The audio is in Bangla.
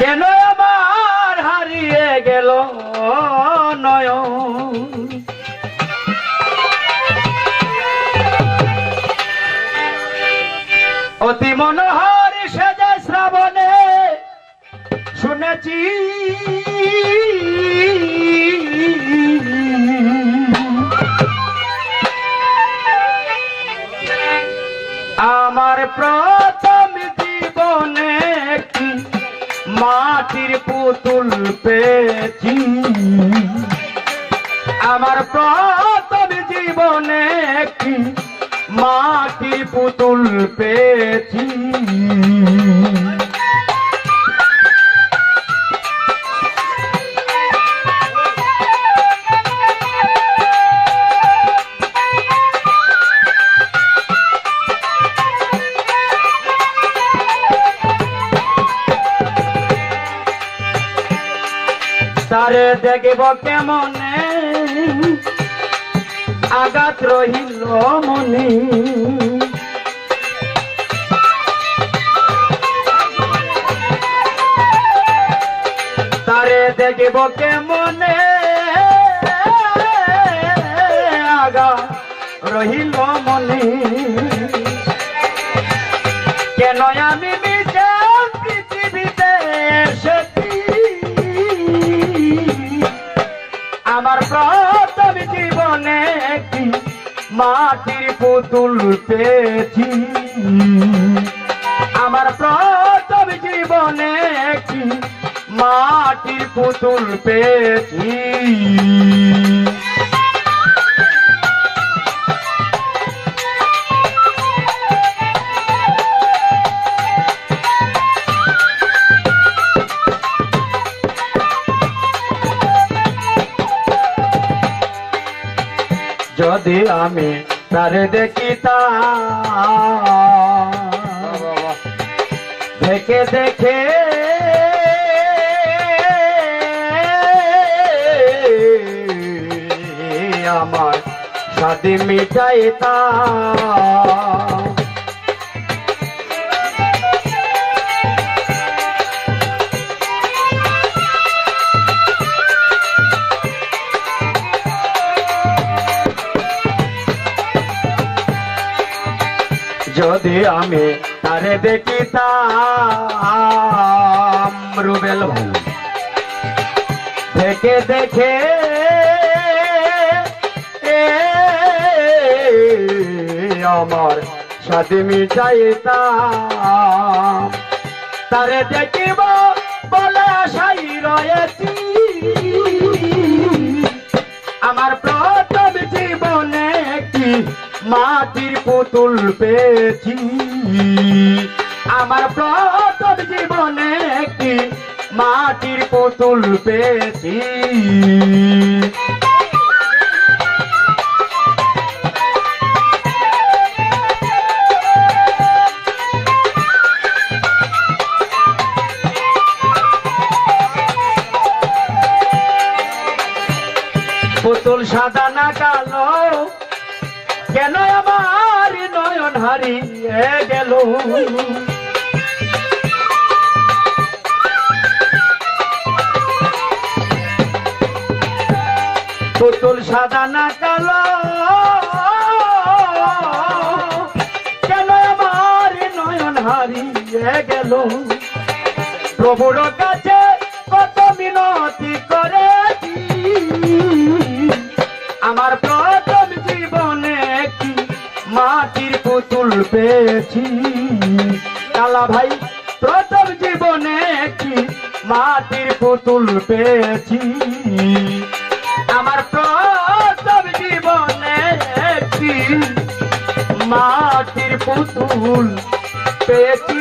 কেন আমার হারিয়ে গেল নয়ন, অতি মনোহর সেজে শ্রাবণে শুনেছি আমার প্রথম জীবনে কি মাটির পুতুল পেয়েছি, আমার প্রথম জীবনে কি মাটির পুতুল পেয়েছি। তারে দেখব কেমনে আঘাত রহিল মনে, তারে দেখব কেমনে আঘাত রহিল মনে, কেন আমি মিশে পৃথিবীতে এসেছি, আমার প্রথম জীবনে কি মাটির পুতুল পেয়েছি, আমার প্রথম জীবনে কি মাটির পুতুল পেয়েছি। যদি আমি তারে দেখিতাম দেখে দেখে আমার সাথে মিটাইতাম, যদি আমি তারে দেখিতাম রুবেল ভাই দেখে দেখে আমার সাথে মিটাইতাম, তারে দেখিব বলে আশাই রয়েছি, আমার প্রথম জীবনে কি মাটির পুতুল পেয়েছি, আমার প্রথম জীবনে কি মাটির পুতুল পেয়েছি। পুতুল সাদা না কালো, কেন আমার নয়ন হারিয়ে গেল, পুতুল সাদা না কালো, কেন আমার নয়ন হারিয়ে গেল, প্রভুর কাছে কত মিনতি করেছি, আমার প্রথম জীবনে কি মাটির পুতুল পেয়েছি, কালা ভাই প্রথম জীবনে কি মাটির পুতুল পেয়েছি, আমার প্রথম জীবনে কি মাটির পুতুল পেয়েছি।